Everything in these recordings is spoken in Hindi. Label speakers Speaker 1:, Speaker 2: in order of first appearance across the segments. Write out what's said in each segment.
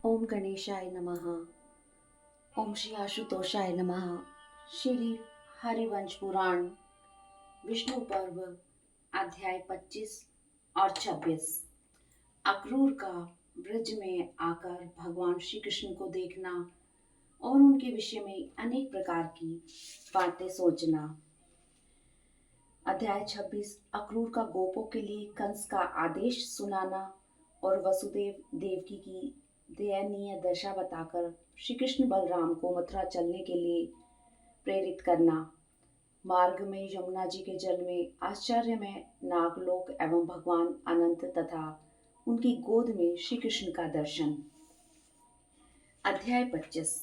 Speaker 1: ओम गणेशाय नमः। ओम श्री आशुतोषाय नमः। श्री हरिवंश पुराण विष्णु पर्व अध्याय 25 और 26। अक्रूर का ब्रज में आकर भगवान श्री कृष्ण को देखना और उनके विषय में अनेक प्रकार की बातें सोचना। अध्याय 26। अक्रूर का गोपों के लिए कंस का आदेश सुनाना और वसुदेव देवकी की दयनीय दशा बताकर श्री कृष्ण बलराम को मथुरा चलने के लिए प्रेरित करना। मार्ग में यमुना जी के जल में आश्चर्य में नागलोक एवं भगवान अनंत तथा उनकी गोद में श्री कृष्ण का दर्शन। अध्याय 25।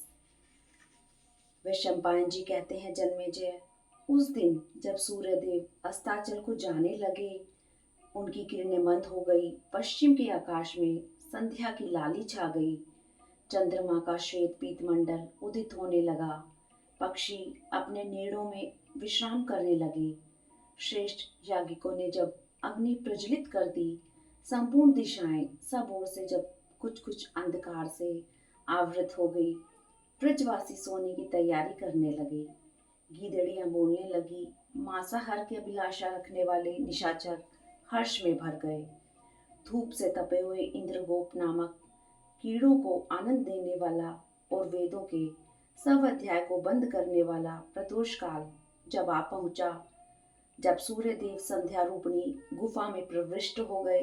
Speaker 1: वैशंपायन जी कहते हैं, जन्मेजय, उस दिन जब सूर्यदेव अस्ताचल को जाने लगे, उनकी किरणें मंद हो गई। पश्चिम के आकाश में संध्या की लाली छा गई। चंद्रमा का श्वेत पीतमंडल उदित होने लगा। पक्षी अपने नेड़ों में विश्राम करने लगे। श्रेष्ठ याज्ञिकों ने जब अग्नि प्रज्वलित कर दी, संपूर्ण दिशाएं सब ओर से जब कुछ कुछ अंधकार से आवृत हो गई, ब्रजवासी सोने की तैयारी करने लगे। गीदड़ियां बोलने लगी। मांसाहार की अभिलाषा रखने वाले निशाचर हर्ष में भर गए। धूप से तपे हुए इंद्रगोप नामक कीड़ों को आनंद देने वाला और वेदों के सब अध्याय को बंद करने वाला प्रदोष काल जब आ पहुंचा, जब सूर्यदेव संध्या रूपणी गुफा में प्रविष्ट हो गए,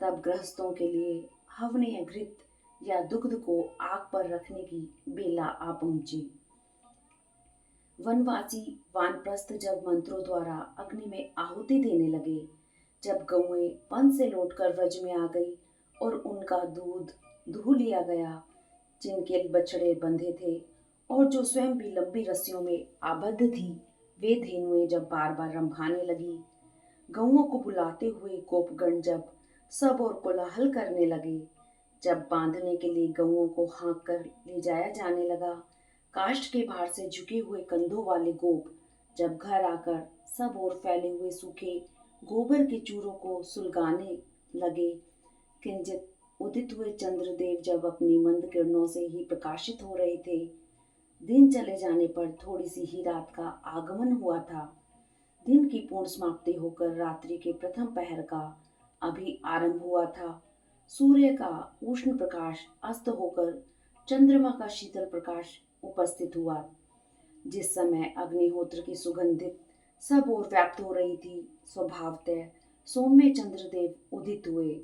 Speaker 1: तब गृहस्थों के लिए हवनीय घृत या दुग्ध को आग पर रखने की बेला आ पहुंची। वनवासी वानप्रस्थ जब मंत्रों द्वारा अग्नि में आहुति देने लगे, जब गौएं वन से लौटकर व्रज में आ गई और उनका दूध दूह लिया गया, जिनके बछड़े बंधे थे और जो स्वयं भी लंबी रस्सियों में आबद्ध थी, वे धेनुएं जब बार बार रंभाने लगी, गौओं को बुलाते हुए गोपगण जब सब और कोलाहल करने लगे, जब बांधने के लिए गौओं को हाँक कर ले जाया जाने लगा, काष्ठ के भार से झुके हुए कंधों वाले गोप जब घर आकर सब ओर फैले हुए सूखे गोबर के चूरों को सुलगाने लगे, किंचित उदित हुए चंद्रदेव जब अपनी मंद किरणों से ही प्रकाशित हो रहे थे, दिन चले जाने पर थोड़ी सी ही रात का आगमन हुआ था। दिन की पूर्ण समाप्ति होकर रात्रि के प्रथम पहर का अभी आरंभ हुआ था। सूर्य का उष्ण प्रकाश अस्त होकर चंद्रमा का शीतल प्रकाश उपस्थित हुआ। जिस समय अग्निहोत्र की सुगंधित सब ओर व्याप्त हो रही थी, स्वभावतः सौम्य चंद्रदेव उदित हुए।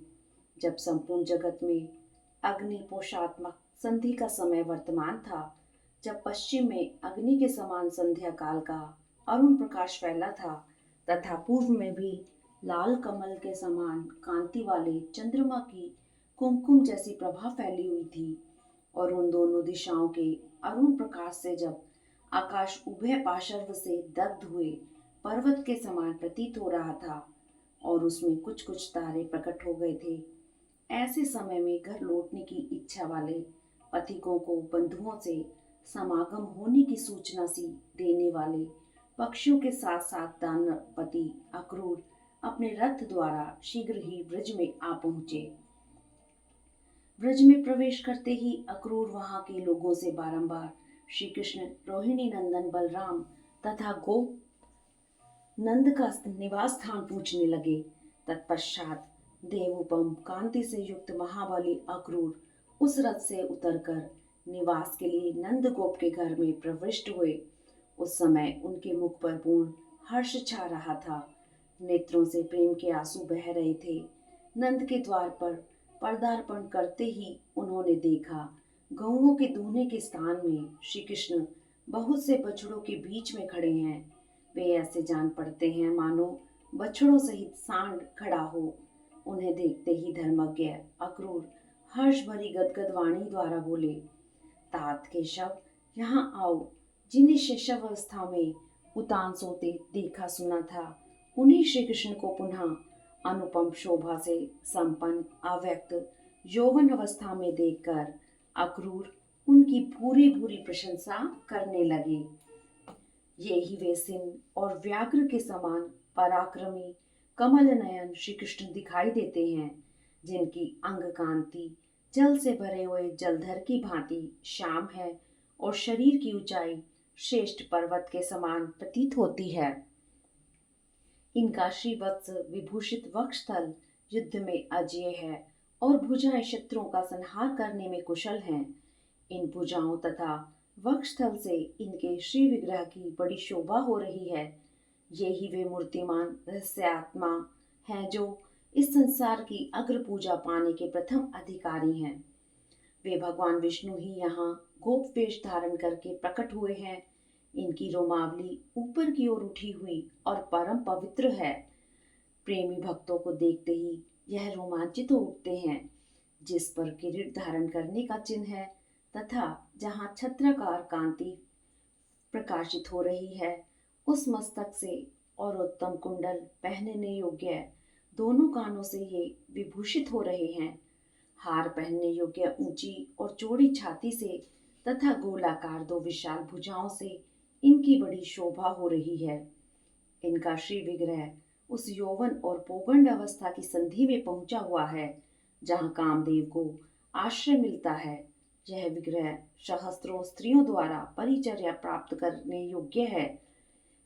Speaker 1: जब संपूर्ण जगत में अग्निपोषात्मक संधि का समय वर्तमान था, जब पश्चिम में अग्नि के समान संध्या काल का अरुण प्रकाश फैला था, तथा पूर्व में भी लाल कमल के समान कांति वाले चंद्रमा की कुमकुम जैसी प्रभा फैली हुई थी, और उन दोनों दिशाओं के अरुण प्रकाश से जब आकाश उभय पार्श्व से दग्ध हुए पर्वत के समान प्रतीत हो रहा था और उसमें कुछ कुछ तारे प्रकट हो गए थे, ऐसे समय में घर लौटने की इच्छा वाले पथिकों को बंधुओं से समागम होने की सूचना सी देने वाले पक्षियों के साथ साथ दानपति अक्रूर अपने रथ द्वारा शीघ्र ही ब्रज में आ पहुंचे। ब्रज में प्रवेश करते ही अक्रूर वहां के लोगों से बारंबार श्री कृष्ण, रोहिणी नंदन बलराम तथा गोप नंद का निवास स्थान पूछने लगे। तत्पश्चात देवोपम कांति से युक्त महाबली अक्रूर उस रथ से उतरकर निवास के लिए नंद गोप के घर में प्रविष्ट हुए। उस समय उनके मुख पर पूर्ण हर्ष छा रहा था। नेत्रों से प्रेम के आंसू बह रहे थे। नंद के द्वार पर पदार्पण करते ही उन्होंने देखा, गौओं के दूहने के स्थान में श्री कृष्ण बहुत से बछड़ों के बीच में खड़े हैं। वे ऐसे जान पड़ते हैं मानो बछड़ों सहित सांड खड़ा हो। उन्हें देखते ही धर्मज्ञ अक्रूर हर्ष भरी गदगद वाणी द्वारा बोले, तात केशव, यहाँ आओ। जिन्हें शिशव अवस्था में उतान सोते देखा सुना था, उन्हीं श्री कृष्ण को पुनः अनुपम शोभा से संपन्न अव्यक्त यौवन अवस्था में देखकर अक्रूर उनकी भूरी भूरी प्रशंसा करने लगे। ये ही वे सिंह और व्याघ्र के समान पराक्रमी कमल नयन श्री कृष्ण दिखाई देते हैं, जिनकी अंग कांति जल से भरे हुए जलधर की भांति श्याम है और शरीर की ऊंचाई श्रेष्ठ पर्वत के समान प्रतीत होती है। इनका श्रीवत्स विभूषित वक्षस्थल युद्ध में अजेय है और भुजाएं शत्रुओं का संहार करने में कुशल हैं। इन भुजाओं तथा वक्षस्थल से इनके श्री विग्रह की बड़ी शोभा हो रही है। ये ही वे मूर्तिमान रहस्यात्मा हैं जो इस संसार की अग्र पूजा पाने के प्रथम अधिकारी हैं। वे भगवान विष्णु ही यहाँ गोप वेश धारण करके प्रकट हुए हैं। इनकी रोमावली ऊपर की ओर उठी हुई और परम पवित्र है। प्रेमी भक्तों को देखते ही यह रोमांचित हो उठते हैं। जिस पर किरीट धारण करने का चिन्ह है तथा जहाँ छत्राकार कांति प्रकाशित हो रही है, उस मस्तक से और उत्तम कुंडल पहनने योग्य दोनों कानों से ये विभूषित हो रहे हैं। हार पहनने योग्य ऊंची और चौड़ी छाती से तथा गोलाकार दो विशाल भुजाओं से इनकी बड़ी शोभा हो रही है। इनका श्री विग्रह उस यौवन और पौगंड अवस्था की संधि में पहुंचा हुआ है जहाँ कामदेव को आश्रय मिलता है। यह विग्रह सहस्त्रों स्त्रियों द्वारा परिचर्या प्राप्त करने योग्य है।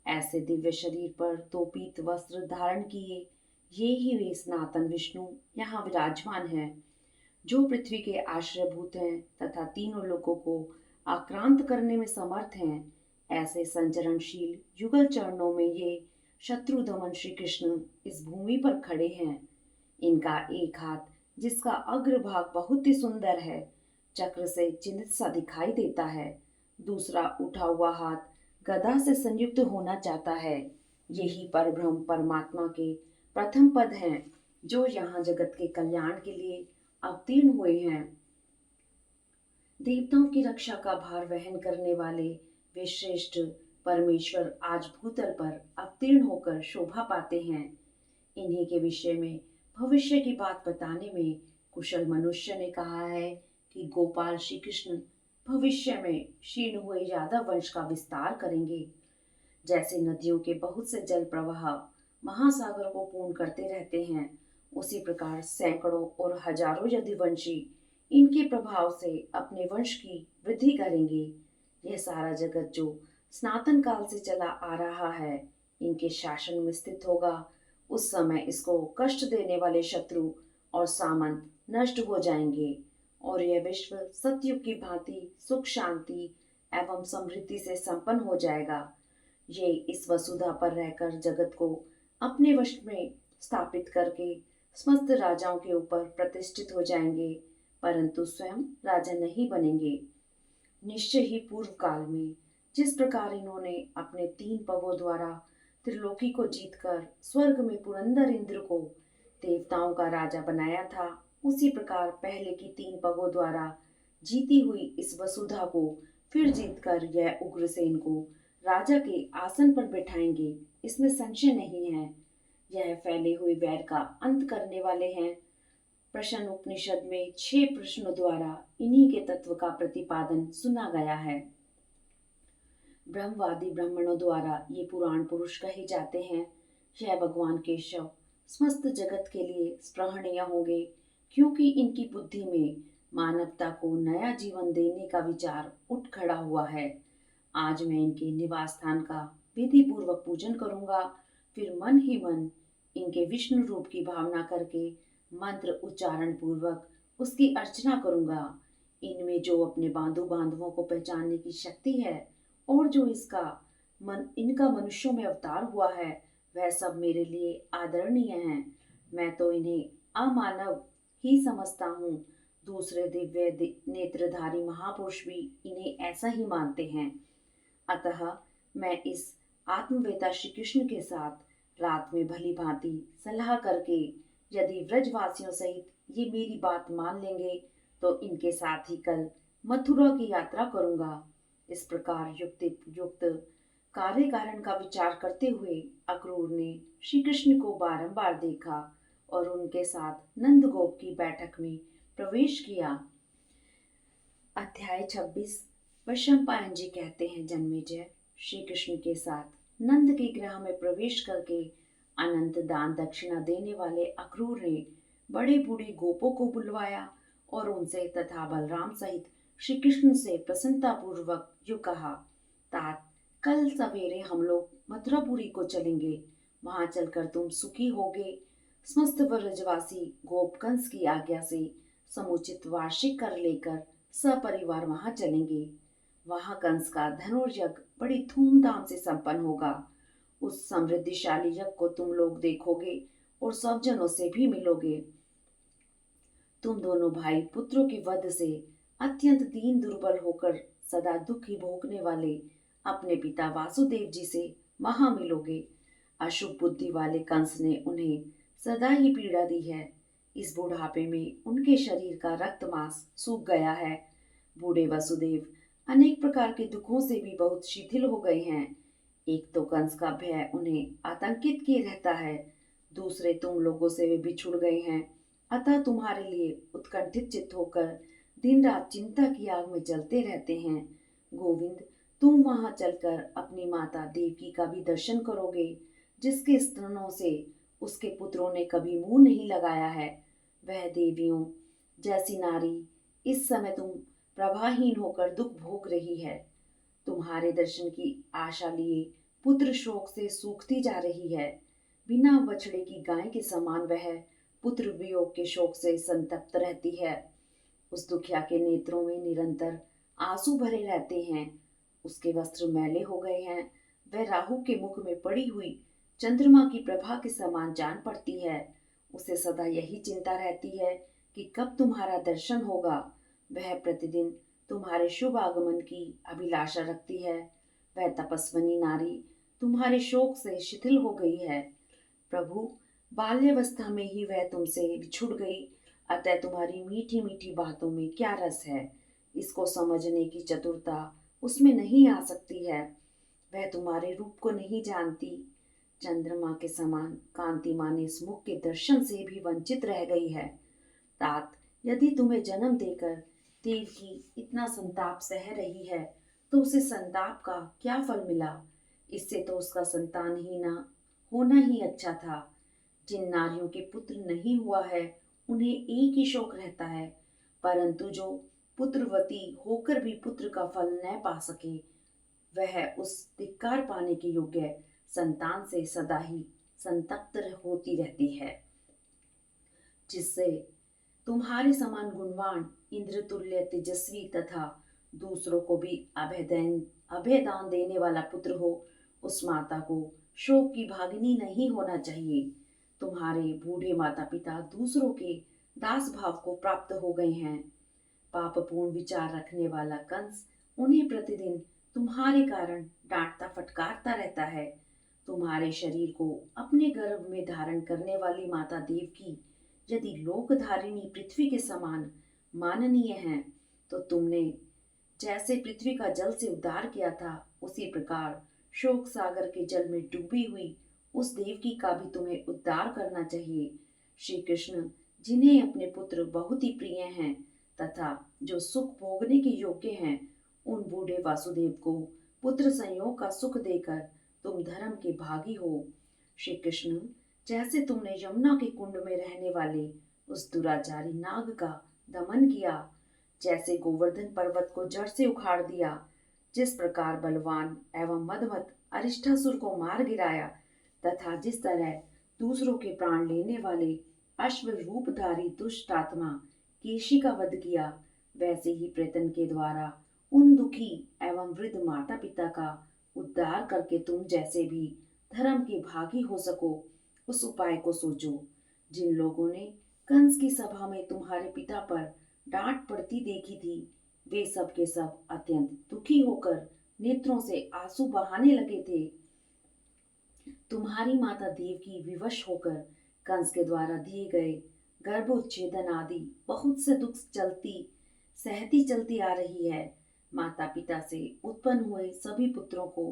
Speaker 1: ऐसे दिव्य शरीर पर दो पीत वस्त्र धारण किए ये ही वे सनातन विष्णु यहाँ विराजमान हैं, जो पृथ्वी के आश्रयभूत हैं तथा तीनों लोगों को आक्रांत करने में समर्थ हैं। ऐसे संचरणशील युगल चरणों में ये शत्रु दमन श्री कृष्ण इस भूमि पर खड़े हैं। इनका एक हाथ, जिसका अग्रभाग बहुत ही सुंदर है, चक्र से चिन्हित सा दिखाई देता है। दूसरा उठा हुआ हाथ गदा से संयुक्त होना चाहता है। यही परब्रह्म परमात्मा के प्रथम पद हैं, जो यहाँ जगत के कल्याण के लिए अवतीर्ण हुए हैं। देवताओं की रक्षा का भार वहन करने वाले वे श्रेष्ठ परमेश्वर आज भूतल पर अवतीर्ण होकर शोभा पाते हैं। इन्हीं के विषय में भविष्य की बात बताने में कुशल मनुष्य ने कहा है कि गोपाल श्री कृष्ण भविष्य में क्षीण हुए यादव वंश का विस्तार करेंगे। जैसे नदियों के बहुत से जल प्रवाह महासागर को पूर्ण करते रहते हैं, उसी प्रकार सैकड़ों और हजारों यदुवंशी इनके प्रभाव से अपने वंश की वृद्धि करेंगे। यह सारा जगत जो सनातन काल से चला आ रहा है, इनके शासन में स्थित होगा। उस समय इसको कष्ट देने वाले शत्रु और सामंत नष्ट हो जाएंगे और यह विश्व सतयुग की भांति सुख शांति एवं समृद्धि से संपन्न हो जाएगा। ये इस वसुधा पर रहकर जगत को अपने वश में स्थापित करके समस्त राजाओं के ऊपर प्रतिष्ठित हो जाएंगे, परंतु स्वयं राजा नहीं बनेंगे। निश्चय ही पूर्व काल में जिस प्रकार इन्होंने अपने 3 पगों द्वारा त्रिलोकी को जीतकर स्वर्ग में पुरंदर इंद्र को देवताओं का राजा बनाया था, उसी प्रकार पहले की 3 पगों द्वारा जीती हुई इस वसुधा को फिर जीतकर यह उग्रसेन को राजा के आसन पर बैठाएंगे, इसमें संशय नहीं है। यह फैले हुए वैर का अंत करने वाले हैं। प्रश्न उपनिषद में 6 प्रश्नों द्वारा इन्हीं के तत्व का प्रतिपादन सुना गया है। ब्रह्मवादी ब्राह्मणों द्वारा ये पुराण पुरुष कहे जाते हैं। यह भगवान केशव समस्त जगत के लिए स्पृहणीय होंगे, क्योंकि इनकी बुद्धि में मानवता को नया जीवन देने का विचार उठ खड़ा हुआ है। आज मैं इनके निवास स्थान का विधि पूर्वक पूजन करूंगा, फिर मन ही मन इनके विष्णु रूप की भावना करके मंत्र उच्चारण पूर्वक उसकी अर्चना करूंगा। इनमें जो अपने बांधु बांधवों को पहचानने की शक्ति है और जो इनका मनुष्यों में अवतार हुआ है, वह सब मेरे लिए आदरणीय हैं। मैं तो इन्हें अमानव ही समझता हूँ। दूसरे दिव्य नेत्रधारी महापुरुष भी इन्हें ऐसा ही मानते हैं। अतः मैं इस आत्मवेता श्री कृष्ण के साथ रात में भली भांति सलाह करके यदि व्रजवासियों सहित ये मेरी बात मान लेंगे तो इनके साथ ही कल मथुरा की यात्रा करूंगा। इस प्रकार युक्त कार्य कारण का विचार करते हुए अक्रूर ने श्री कृष्ण को बारंबार देखा और उनके साथ नंदगोप की बैठक में प्रवेश किया। अध्याय 26। वैशंपायन जी कहते हैं, जन्मेजय श्री कृष्ण के साथ नंद के गृह में प्रवेश करके अनंत दान दक्षिणा देने वाले अक्रूर ने बड़े बूढ़े गोपों को बुलवाया और उनसे तथा बलराम सहित श्री कृष्ण से प्रसन्नतापूर्वक यूं कहा, तात, कल सवेरे हम लोग मथुरापुरी को चलेंगे। वहां चलकर तुम सुखी होगे। समस्त व्रजवासी गोपकंस की आज्ञा से समुचित वार्षिक कर लेकर सपरिवार वहां चलेंगे। वहां कंस का धनुर्यज्ञ बड़ी धूमधाम से संपन्न होगा। उस समृद्धिशाली यज्ञ को तुम लोग देखोगे और सब जनों से भी मिलोगे। तुम दोनों भाई पुत्रों के वध से अत्यंत दीन दुर्बल होकर सदा दुख ही भोगने वाले अपने पिता वासुदेव जी से वहां मिलोगे। अशुभ बुद्धि वाले कंस ने उन्हें सदा ही पीड़ा दी है। इस बुढ़ापे में उनके शरीर का रक्त मांस सूख गया है। बूढ़े वसुदेव अनेक प्रकार के दुखों से भी बहुत शिथिल हो गए हैं। एक तो कंस का भय उन्हें आतंकित किए रहता है, दूसरे तुम लोगों से वे बिछुड़ गए हैं। अतः तुम्हारे लिए उत्कंठित चित्त होकर दिन रात चिंता की आग में जलते रहते हैं। गोविंद, तुम वहां चलकर अपनी माता देवकी का भी दर्शन करोगे, जिसके स्तनों से उसके पुत्रों ने कभी मुंह नहीं लगाया है। वह देवियों जैसी नारी इस समय तुम प्रभाहीन होकर दुख भोग रही है। तुम्हारे दर्शन की आशा लिए पुत्र शोक से सूखती जा रही है। बिना बछड़े की गाय के समान वह पुत्र वियोग के शोक से संतप्त रहती है। उस दुखिया के नेत्रों में निरंतर आंसू भरे रहते हैं। उसके वस्त्र मैले हो गए हैं। वह राहु के मुख में पड़ी हुई चंद्रमा की प्रभा के समान जान पड़ती है। उसे सदा यही चिंता रहती है कि कब तुम्हारा दर्शन होगा। वह प्रतिदिन तुम्हारे शुभ आगमन की अभिलाषा रखती है। वह तपस्विनी नारी तुम्हारे शोक से शिथिल हो गई है। प्रभु, बाल्यावस्था में ही वह तुमसे बिछुड़ गई, अतः तुम्हारी मीठी मीठी बातों में क्या रस है, इसको समझने की चतुरता उसमें नहीं आ सकती है। वह तुम्हारे रूप को नहीं जानती। चंद्रमा के समान कांतिमान इस मुख के दर्शन से भी वंचित रह गई है। तात, यदि तुम्हें जन्म देकर देवकी इतना संताप सह रही है, तो उसे संताप का क्या फल मिला। इससे तो उसका संतान ही ना होना ही अच्छा था। जिन नारियों के पुत्र नहीं हुआ है, उन्हें एक ही शोक रहता है, परंतु जो पुत्रवती होकर भी पुत्र का फल न पा सके, वह उस धिक्कार पाने के योग्य संतान से सदा ही संतप्त होती रहती है। जिससे तुम्हारे समान गुणवान, इंद्रतुल्य तेजस्वी तथा दूसरों को भी अभयदान देने वाला पुत्र हो, उस माता को शोक की भागिनी नहीं होना चाहिए। तुम्हारे बूढ़े माता पिता दूसरों के दास भाव को प्राप्त हो गए हैं। पापपूर्ण विचार रखने वाला कंस उन्हें प्रतिदिन तुम्हारे कारण डांटता फटकारता रहता है। तुम्हारे शरीर को अपने गर्भ में धारण करने वाली माता देवकी यदि लोकधारिणी पृथ्वी के समान माननीय है, तो तुमने जैसे पृथ्वी का जल से उद्धार किया था, उसी प्रकार शोक सागर के जल में डूबी हुई उस देवकी का भी तुम्हें उद्धार करना चाहिए। श्री कृष्ण, जिन्हें अपने पुत्र बहुत ही प्रिय हैं तथा जो सुख भोगने के योग्य हैं, उन बूढ़े वासुदेव को पुत्र संयोग का सुख देकर तुम धर्म के भागी हो। श्री कृष्ण, जैसे तुमने यमुना के कुंड में रहने वाले उस दुराचारी नाग का दमन किया, जैसे गोवर्धन पर्वत को जड़ से उखाड़ दिया, जिस प्रकार बलवान एवं मदमत अरिष्टासुर को मार गिराया, तथा जिस तरह दूसरों के प्राण लेने वाले अश्व रूपधारी दुष्ट आत्मा केशी का वध किया, वैसे ही प्रयत्न के द्वारा उन दुखी एवं वृद्ध माता पिता का उद्धार करके तुम जैसे भी धर्म के भागी हो सको, उस उपाय को सोचो। जिन लोगों ने कंस की सभा में तुम्हारे पिता पर डांट पड़ती देखी थी, वे सब के सब अत्यंत दुखी होकर नेत्रों से आंसू बहाने लगे थे। तुम्हारी माता देवकी विवश होकर कंस के द्वारा दिए गए गर्भोच्छेदन आदि बहुत से दुख सहती चलती आ रही है। माता पिता से उत्पन्न हुए सभी पुत्रों को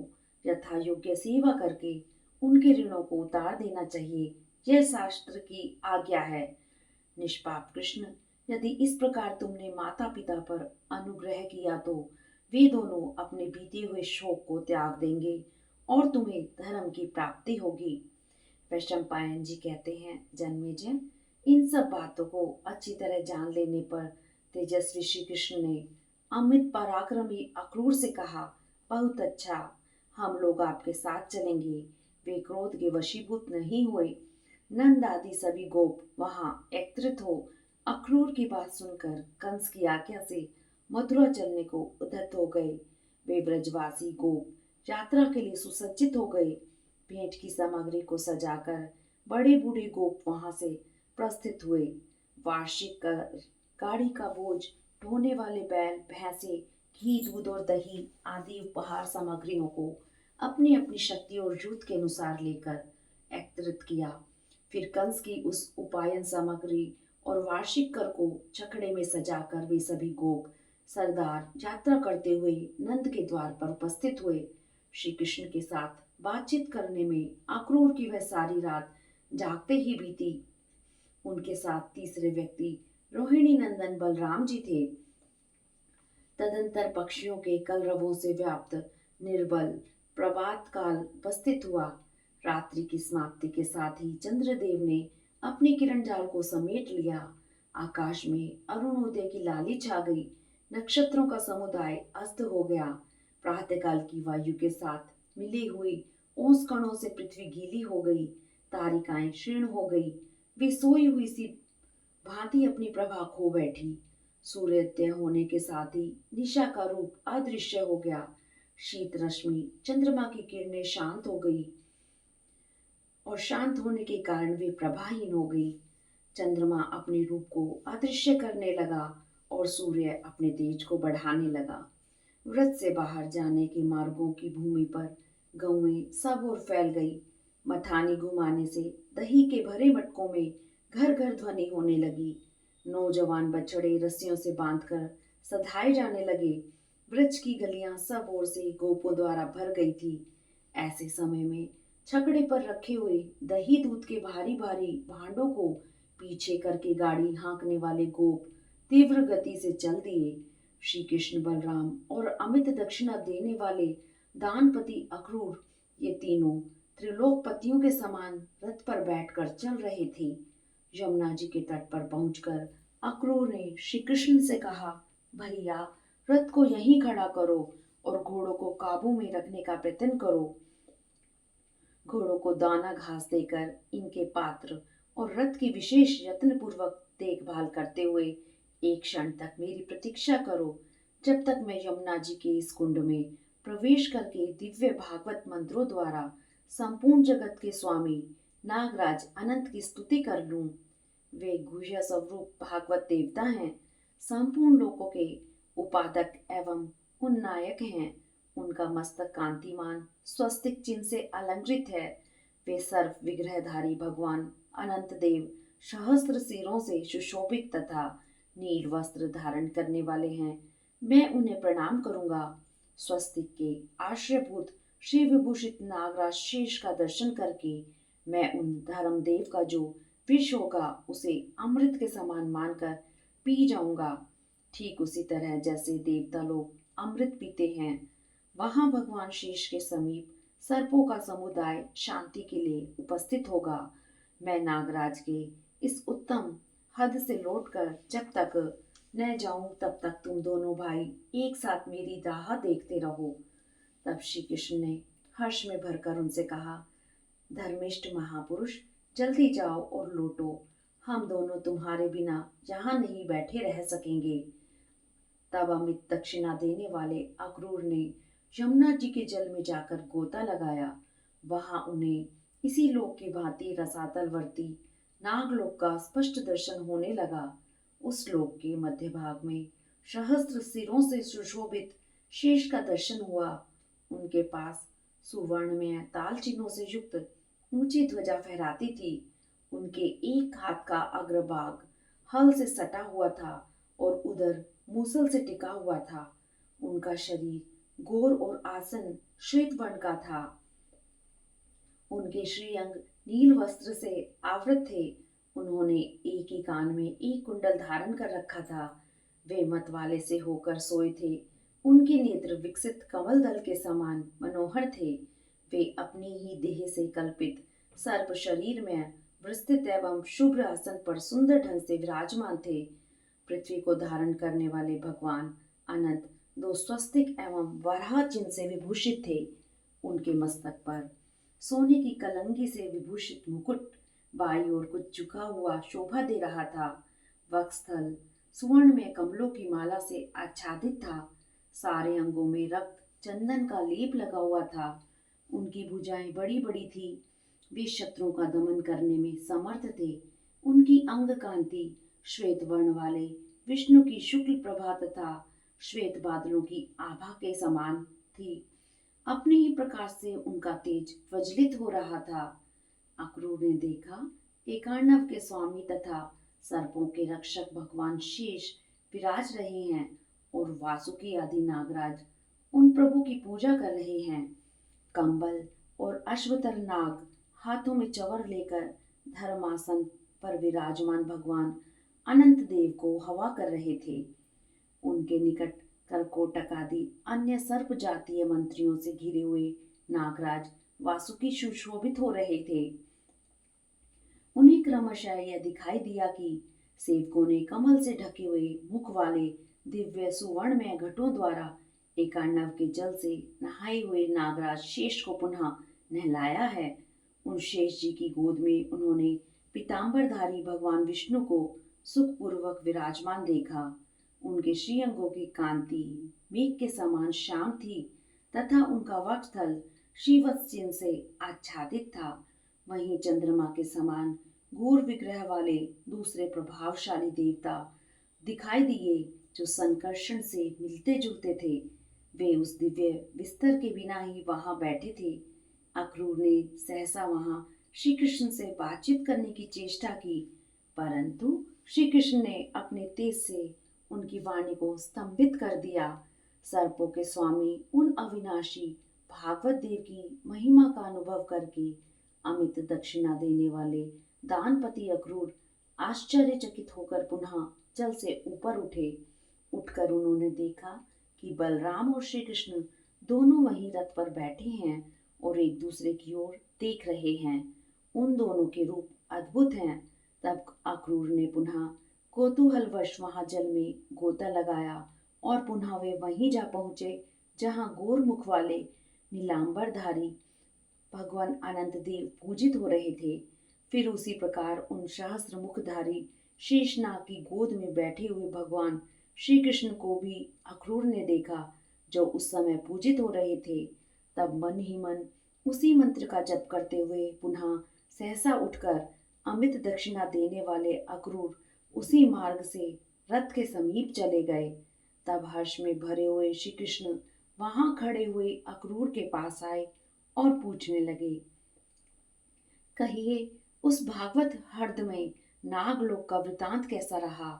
Speaker 1: यथा योग्य सेवा करके उनके ऋणों को उतार देना चाहिए, यह शास्त्र की आज्ञा है। निष्पाप कृष्ण, यदि इस प्रकार तुमने माता पिता पर अनुग्रह किया, तो वे दोनों अपने बीते हुए शोक को त्याग देंगे और तुम्हें धर्म की प्राप्ति होगी। वैशंपायन जी कहते हैं, जन्मेजय, इन सब बातों को अच्छी तरह जान लेने पर तेजस्वी श्री कृष्ण ने अमित पराक्रमी अक्रूर से कहा, बहुत अच्छा, हम लोग आपके साथ चलेंगे। वे क्रोध के वशीभूत नहीं हुए। नंद आदि सभी गोप वहां एकत्रित हो अक्रूर की बात सुनकर कंस की आज्ञा से मथुरा चलने को उद्यत हो गए। वे ब्रजवासी गोप यात्रा के लिए सुसज्जित हो गए। भेंट की सामग्री को सजाकर बड़े बूढ़े गोप वहां से प्रस्थित हुए। वार्षिक गाड़ी का बोझ ढोने वाले बैल, भैंसे, घी, दूध और दही आदि उपहार सामग्रियों को अपनी अपनी शक्ति और युद्ध के अनुसार लेकर एकत्रित किया। फिर कंस की उस उपायन सामग्री और वार्षिक कर को छकड़े में सजाकर वे सभी गोप सरदार यात्रा करते हुए नंद के द्वार पर उपस्थित हुए। श्री कृष्ण के साथ बातचीत करने में अक्रूर की वह सारी रात जागते ही बीती। उनके साथ तीसरे व्यक्ति रोहिणी नंदन बलराम जी थे। तदंतर पक्षियों के कलरवों से व्याप्त निर्बल प्रभात काल उपस्थित हुआ। रात्रि की समाप्ति के साथ ही चंद्रदेव ने अपने किरण जाल को समेट लिया। आकाश में अरुणोदय की लाली छा गई। नक्षत्रों का समुदाय अस्त हो गया। प्रातःकाल की वायु के साथ मिली हुई ओस कणों से पृथ्वी गीली हो गई। तारिकाएं क्षीण हो गई। वे सोई हुई सी भांति अपनी प्रभा खो बैठी। सूर्योदय होने के साथ ही निशा का रूप अदृश्य हो गया। शीत रश्मि चंद्रमा की किरणें शांत हो गई और शांत होने के कारण वे प्रभाहीन हो गई। चंद्रमा अपने रूप को अदृश्य करने लगा और सूर्य अपने तेज को बढ़ाने लगा। व्रत से बाहर जाने के मार्गों की भूमि पर गौएं सब ओर फैल गई। मथानी घुमाने से दही के भरे मटकों में घर घर ध्वनि होने लगी। नौजवान बछड़े रस्सियों से बांधकर सधाए जाने लगे। वृक्ष की गलियां सब ओर से गोपों द्वारा भर गई थी। ऐसे समय में छकड़े पर रखे हुए दही दूध के भारी भारी भांडों को पीछे करके गाड़ी हाँकने वाले गोप तीव्र गति से चल दिए। श्री कृष्ण, बलराम और अमित दक्षिणा देने वाले दानपति अक्रूर, ये तीनों त्रिलोकपतियों के समान रथ पर बैठकर चल रहे थे। यमुना जी के तट पर पहुंचकर अक्रूर ने श्री कृष्ण से कहा, भैया, रथ को यहीं खड़ा करो और घोड़ों को काबू में रखने का प्रयत्न करो। घोड़ों को दाना घास देकर इनके पात्र और रथ की विशेष यत्न पूर्वक देखभाल करते हुए एक क्षण तक मेरी प्रतीक्षा करो, जब तक मैं यमुना जी के इस कुंड में प्रवेश करके दिव्य भागवत मंत्रों द्वारा संपूर्ण जगत के स्वामी नागराज अनंत की स्तुति कर लूं। वे गुह्य स्वरूप भागवत देवता हैं, संपूर्ण लोकों के उपादक एवं उन्नायक हैं। उनका मस्तक कांतिमान स्वस्तिक चिन्ह से अलंकृत है। वे सर्व विग्रहधारी भगवान अनंत देव सहस्त्र सिरों से सुशोभित तथा नील वस्त्र धारण करने वाले हैं। मैं उन्हें प्रणाम करूंगा। स्वस्तिक के आश्रयभूत श्री विभूषित नागराज शेष का दर्शन करके मैं उन धर्मदेव का जो विष होगा उसे अमृत के समान मानकर पी जाऊंगा। ठीक उसी तरह जैसे देवता लोग अमृत पीते हैं, वहां भगवान शेष के समीप सर्पों का समुदाय शांति के लिए उपस्थित होगा। मैं नागराज के इस उत्तम हद से लौटकर जब तक न जाऊं तब तक तुम दोनों भाई एक साथ मेरी राह देखते रहो। तब श्री कृष्ण ने हर्ष में भरकर उनसे कहा, धर्मिष्ठ महापुरुष, जल्दी जाओ और लौटो। हम दोनों तुम्हारे बिना यहाँ नहीं बैठे रह सकेंगे। तब अमित दक्षिणा देने वाले अक्रूर ने यमुना जी के जल में जाकर गोता लगाया। वहां उन्हें इसी लोक की भांति रसातलवर्ती नागलोक का स्पष्ट दर्शन होने लगा। उस लोक के मध्य भाग में सहस्त्र सिरों से सुशोभित शेष का दर्शन हुआ। उनके पास सुवर्ण में ताल चिन्हों से युक्त ऊंची ध्वजा फहराती थी। उनके एक हाथ का अग्रभाग हल से सटा हुआ था और उधर मूसल से टिका हुआ था। उनका शरीर गोर और आसन श्वेत वर्ण का था। उनके श्रीअंग नील वस्त्र से आवृत थे। उन्होंने एक ही कान में एक कुंडल धारण कर रखा था। वे मतवाले से होकर सोए थे। उनके नेत्र विकसित कमल दल के समान मनोहर थे। वे अपनी ही देह से कल्पित सर्प शरीर में विस्तृत एवं शुभ्र आसन पर सुंदर ढंग से विराजमान थे। पृथ्वी को धारण करने वाले भगवान अनंत दो स्वस्तिक एवं वराह चिन्ह से विभूषित थे। उनके मस्तक पर सोने की कलंगी से विभूषित मुकुट बाई ओर कुछ झुका हुआ शोभा दे रहा था। वक्षस्थल स्वर्ण में कमलों की माला से आच्छादित था। सारे अंगों में रक्त चंदन का लेप लगा हुआ था। उनकी भुजाएं बड़ी बड़ी थी। वे शत्रुओं का दमन करने में समर्थ थे। उनकी अंग कांति श्वेत वर्ण वाले विष्णु की शुक्ल प्रभा तथा श्वेत बादलों की आभा के समान थी। अपने ही प्रकाश से उनका तेज प्रज्वलित हो रहा था। अक्रूर ने देखा एकार्णव के स्वामी तथा सर्पों के रक्षक भगवान शेष विराज रहे हैं और वासुकी आदि नागराज उन प्रभु की पूजा कर रहे हैं। कंबल और अश्वतर नाग हाथों में चवर लेकर धर्मासन पर विराजमान भगवान अनंत देव को हवा कर रहे थे। उनके निकट करकोटक आदि अन्य सर्प जातीय मंत्रियों से घिरे हुए नागराज वासुकी सुशोभित हो रहे थे। उन्हें क्रमशः यह दिखाई दिया कि सेवकों ने कमल से ढके हुए मुख वाले दिव्य सुवर्णमय घटों द्वारा एकार्णव के जल से नहाए हुए नागराज शेष को पुनः नहलाया है। उन शेष जी की गोद में उन्होंने पीतांबरधारी भगवान विष्णु को सुखपूर्वक विराजमान देखा। उनके श्रीअंगों की कांति मेघ के समान श्याम थी तथा उनका वक्षस्थल श्रीवत्स चिन्ह से आच्छादित था। वहीं चंद्रमा के समान घोर विग्रह वाले दूसरे प्रभावशाली देवता दिखाई दिए जो संकर्षण से मिलते जुलते थे। वे उस दिव्य बिस्तर के बिना ही वहां बैठे थे। अक्रूर ने सहसा वहां श्री कृष्ण से बातचीत करने की चेष्टा की, परंतु श्री कृष्ण ने अपने तेज से उनकी वाणी को स्तंभित कर दिया। सर्पों के स्वामी उन अविनाशी भागवत देव की महिमा का अनुभव करके अमित दक्षिणा देने वाले दानपति अक्रूर आश्चर्यचकित होकर पुनः जल से ऊपर उठे। उठकर उन्होंने देखा कि बलराम और श्री कृष्ण दोनों वहीं रथ पर बैठे हैं और एक दूसरे की ओर देख रहे हैं। उन दोनों के रूप अद्भुत हैं। तब अक्रूर ने पुनः कौतूहलवश वहां जल में गोता लगाया और पुनः वे वहीं जा पहुंचे जहां गोर मुख वाले नीलांबरधारी भगवान अनंत देव पूजित हो रहे थे। फिर उसी प्रकार उन सहस्त्र मुखधारी शेषनाग की गोद में बैठे हुए भगवान श्री कृष्ण को भी अक्रूर ने देखा जो उस समय पूजित हो रहे थे। तब मन ही मन उसी मंत्र का जप करते हुए पुनः सहसा उठकर अमित दक्षिणा देने वाले अक्रूर उसी मार्ग से रथ के समीप चले गए। तब हर्ष में भरे हुए श्री कृष्ण वहां खड़े हुए अक्रूर के पास आए और पूछने लगे, कहिए उस भागवत हर्द में नागलोक का वृतांत कैसा रहा?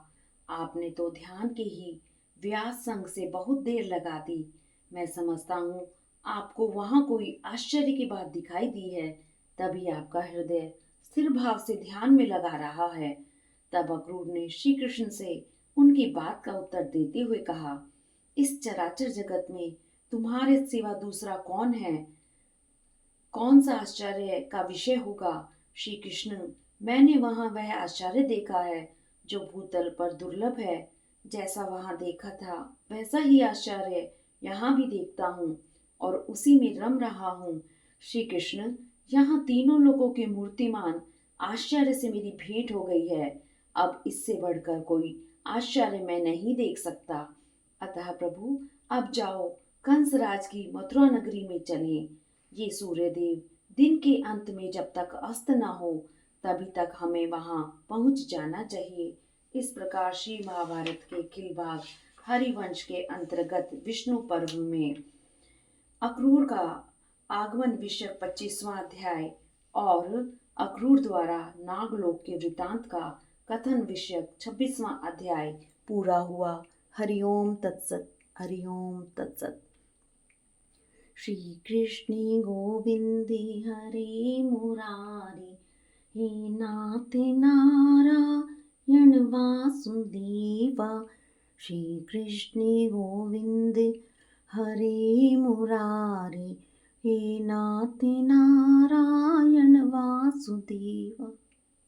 Speaker 1: आपने तो ध्यान के ही व्यास संग से बहुत देर लगा दी। मैं समझता हूँ आपको वहां कोई आश्चर्य की बात दिखाई दी है, तभी आपका हृदय स्थिर भाव से ध्यान में लगा रहा है। तब अक्रूर ने श्री कृष्ण से उनकी बात का उत्तर देते हुए कहा, इस चराचर जगत में तुम्हारे सिवा दूसरा कौन है? कौन सा आश्चर्य का विषय होगा? श्री कृष्ण, मैंने वहां वह आश्चर्य देखा है जो भूतल पर दुर्लभ है। जैसा वहां देखा था वैसा ही आश्चर्य यहाँ भी देखता हूँ और उसी में रम रहा हूँ। श्री कृष्ण, यहाँ तीनों लोगों के मूर्तिमान आश्चर्य से मेरी भेंट हो गई है। अब इससे बढ़कर कोई आश्चर्य मैं नहीं देख सकता। अतः प्रभु, अब जाओ कंसराज की मथुरा नगरी में चलें। ये सूर्यदेव दिन के अंत में जब तक अस्त न हो तभी तक हमें वहां पहुंच जाना चाहिए। इस प्रकार श्री महाभारत के खिल भाग हरिवंश के अंतर्गत विष्णु पर्व में अक्रूर का आगमन विषय 25वां अध्याय और अक्रूर द्वारा नागलोक के वृतांत का कथन विषय 26वां अध्याय पूरा हुआ। हरिओम तत्सत। हरिओम तत्सत। श्री कृष्ण गोविंदे हरे मुरारी, हे नाथ नारायण वासुदेवा। श्री कृष्ण गोविंद हरे मुरारी, हे नाथ नारायण वासुदेवा।